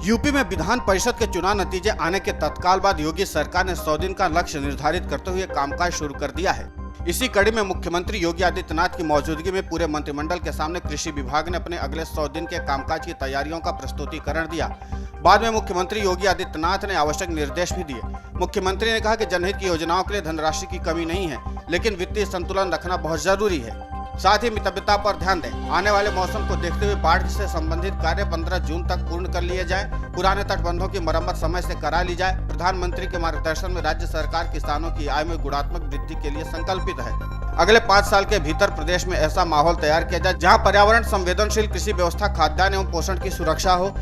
UP में विधान परिषद के चुनाव नतीजे आने के तत्काल बाद योगी सरकार ने 100 दिन का लक्ष्य निर्धारित करते हुए कामकाज शुरू कर दिया है। इसी कड़ी में मुख्यमंत्री योगी आदित्यनाथ की मौजूदगी में पूरे मंत्रिमंडल के सामने कृषि विभाग ने अपने अगले 100 दिन के कामकाज की तैयारियों का प्रस्तुतिकरण दिया। बाद में मुख्यमंत्री योगी आदित्यनाथ ने आवश्यक निर्देश भी दिए। मुख्यमंत्री ने कहा कि जनहित की योजनाओं के लिए धनराशि की कमी नहीं है, लेकिन वित्तीय संतुलन रखना बहुत जरूरी है। साथ ही मितव्ययता पर ध्यान दें। आने वाले मौसम को देखते हुए बाढ़ से संबंधित कार्य 15 जून तक पूर्ण कर लिए जाएं। पुराने तटबंधों की मरम्मत समय से करा ली जाए। प्रधानमंत्री के मार्गदर्शन में राज्य सरकार किसानों की आय में गुणात्मक वृद्धि के लिए संकल्पित है। अगले 5 साल के भीतर प्रदेश में ऐसा माहौल तैयार किया जाए जहां पर्यावरण संवेदनशील कृषि व्यवस्था, खाद्यान्न एवं पोषण की सुरक्षा हो।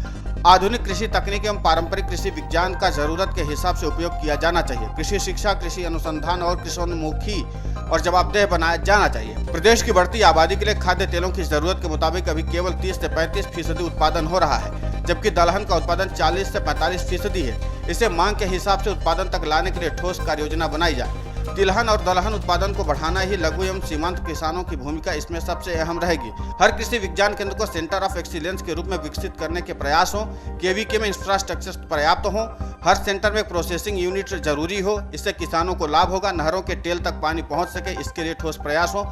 आधुनिक कृषि तकनीक एवं पारंपरिक कृषि विज्ञान का जरूरत के हिसाब से उपयोग किया जाना चाहिए। कृषि शिक्षा, कृषि अनुसंधान और कृषकोन्मुखी और जवाबदेह बनाया जाना चाहिए। प्रदेश की बढ़ती आबादी के लिए खाद्य तेलों की जरूरत के मुताबिक अभी केवल 30 से 35% उत्पादन हो रहा है, जबकि दलहन का उत्पादन 40 से 45% है। इसे मांग के हिसाब से उत्पादन तक लाने के लिए ठोस कार्य योजना बनाई जाए। तिलहन और दलहन उत्पादन को बढ़ाना ही लघु एवं सीमांत किसानों की भूमिका इसमें सबसे अहम रहेगी। हर कृषि विज्ञान केंद्र को सेंटर ऑफ एक्सीलेंस के रूप में विकसित करने के प्रयास हो। केवीके में इंफ्रास्ट्रक्चर पर्याप्त हो। हर सेंटर में प्रोसेसिंग यूनिट जरूरी हो। इससे किसानों को लाभ होगा। नहरों के टेल तक पानी पहुंच सके, इसके लिए ठोस प्रयास हो।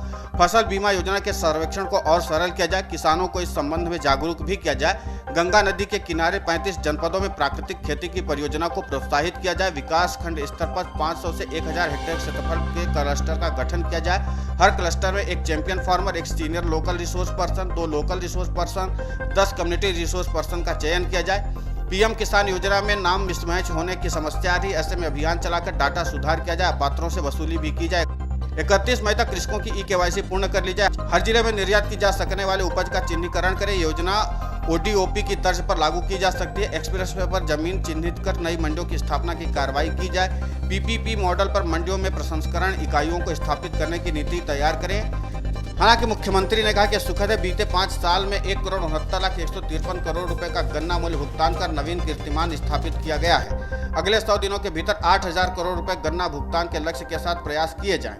फसल बीमा योजना के सर्वेक्षण को और सरल किया जाए। किसानों को इस संबंध में जागरूक भी किया जाए। गंगा नदी के किनारे 35 जनपदों में प्राकृतिक खेती की परियोजना को प्रोत्साहित किया जाए। विकास खंड स्तर पर 500 से 1000 हेक्टेयर क्षेत्रफल के क्लस्टर का गठन किया जाए। हर क्लस्टर में एक चैंपियन फार्मर, एक senior local resource person, 2 local resource person, 10 community resource person का चयन किया जाए। पीएम किसान योजना में नाम मिसमैच होने की समस्या थी, ऐसे में अभियान चलाकर डाटा सुधार किया जाए। पात्रों से वसूली भी की जाए। 31 मई तक कृषकों की ई-केवाईसी पूर्ण कर ली जाए। हर जिले में निर्यात की जा सकने वाले उपज का चिन्हीकरण करें। योजना ओडीओपी की तर्ज पर लागू की जा सकती है। एक्सप्रेस वे पर जमीन चिन्हित कर नई मंडियों की स्थापना की कार्रवाई की जाए। पीपीपी मॉडल पर मंडियों में प्रसंस्करण इकाइयों को स्थापित करने की नीति तैयार करें। हालांकि मुख्यमंत्री ने कहा कि सुखद है, बीते 5 साल में 1,69,153 करोड़ रुपए का गन्ना मूल्य भुगतान कर नवीन कीर्तिमान स्थापित किया गया है। अगले 100 दिनों के भीतर 8,000 करोड़ रुपए गन्ना भुगतान के लक्ष्य के साथ प्रयास किए जाएं।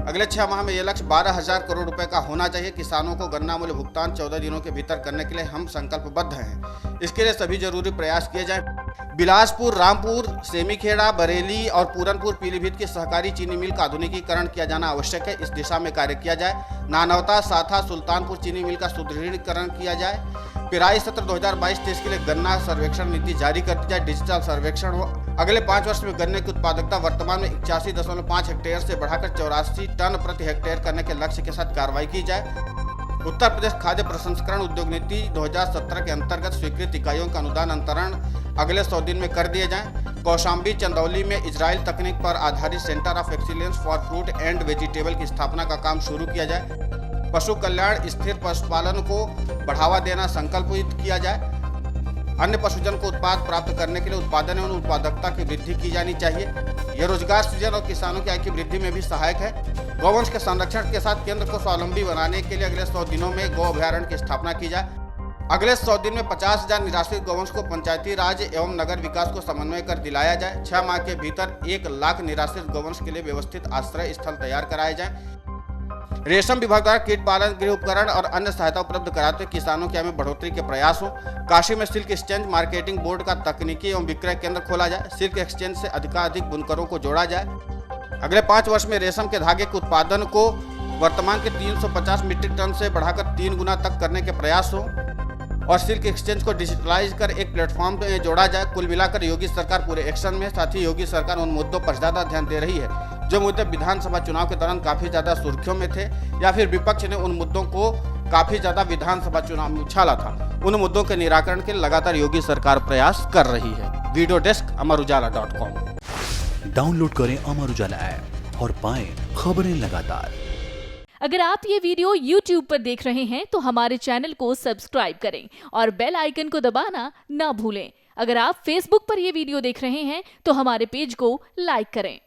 अगले 6 माह में यह लक्ष्य 12,000 करोड़ रुपए का होना चाहिए। किसानों को गन्ना मूल्य भुगतान 14 दिनों के भीतर करने के लिए हम संकल्पबद्ध हैं। इसके लिए सभी जरूरी प्रयास किए जाएं। बिलासपुर, रामपुर, सेमीखेड़ा, बरेली और पूरनपुर पीलीभीत की सहकारी चीनी मिल का आधुनिकीकरण किया जाना आवश्यक है। इस दिशा में कार्य किया जाए। नानवता, साथा, सुल्तानपुर चीनी मिल का सुदृढ़ीकरण किया जाए। पेराई सत्र 2022-23 के लिए गन्ना सर्वेक्षण नीति जारी कर दी जाए। डिजिटल सर्वेक्षण हो। अगले 5 वर्ष में गन्ने की उत्पादकता वर्तमान में 81.5 हेक्टेयर से बढ़ाकर 84 टन प्रति हेक्टेयर करने के लक्ष्य के साथ कार्रवाई की जाए। उत्तर प्रदेश खाद्य प्रसंस्करण उद्योग नीति 2017 के अंतर्गत स्वीकृत इकाइयों का अनुदान अंतरण अगले 100 दिन में कर दिए जाएं। कौशाम्बी, चंदौली में इजराइल तकनीक पर आधारित centre of excellence for fruit and vegetable की स्थापना का काम शुरू किया जाए। पशु कल्याण, स्थिर पशुपालन को बढ़ावा देना संकल्पित किया जाए। अन्य पशुधन को उत्पाद प्राप्त करने के लिए उत्पादन एवं उत्पादकता की वृद्धि की जानी चाहिए। यह रोजगार सृजन और किसानों की आय की वृद्धि में भी सहायक है। गौवंश के संरक्षण के साथ केंद्र को स्वावलंबी बनाने के लिए अगले 100 दिनों में गौ अभयारण्य की स्थापना की जाए। अगले 100 दिन में 50,000 निराश्रित गौवंश को पंचायती राज एवं नगर विकास को समन्वय कर दिलाया जाए। 6 माह के भीतर 1 लाख निराश्रित गौवंश के लिए व्यवस्थित आश्रय स्थल तैयार कराए जाए। रेशम विभाग द्वारा कीट पालन गृह उपकरण और अन्य सहायता उपलब्ध कराते हुए किसानों की आय में बढ़ोतरी के प्रयास हो। काशी में सिल्क एक्सचेंज मार्केटिंग बोर्ड का तकनीकी एवं विक्रय केंद्र खोला जाए। सिल्क एक्सचेंज से अधिकाधिक बुनकरों को जोड़ा जाए। अगले 5 वर्ष में रेशम के धागे के उत्पादन को वर्तमान के 350 मीट्रिक टन से बढ़ाकर 3 गुना तक करने के प्रयास हो और सिल्क एक्सचेंज को डिजिटलाइज कर एक प्लेटफॉर्म में जोड़ा जाए। कुल मिलाकर योगी सरकार पूरे एक्शन में। साथ ही योगी सरकार उन मुद्दों पर ज्यादा ध्यान दे रही है जो मुद्दे विधानसभा चुनाव के दौरान काफी ज्यादा सुर्खियों में थे, या फिर विपक्ष ने उन मुद्दों को काफी ज्यादा विधानसभा चुनाव में उछाला था। उन मुद्दों के निराकरण के लिए लगातार योगी सरकार प्रयास कर रही है। Video desk amarujala.com। डाउनलोड करें अमर उजाला ऐप और पाएं खबरें लगातार। अगर आप ये वीडियो YouTube पर देख रहे हैं तो हमारे चैनल को सब्सक्राइब करें और बेल आइकन को दबाना ना भूलें। अगर आप Facebook पर ये वीडियो देख रहे हैं तो हमारे पेज को लाइक करें।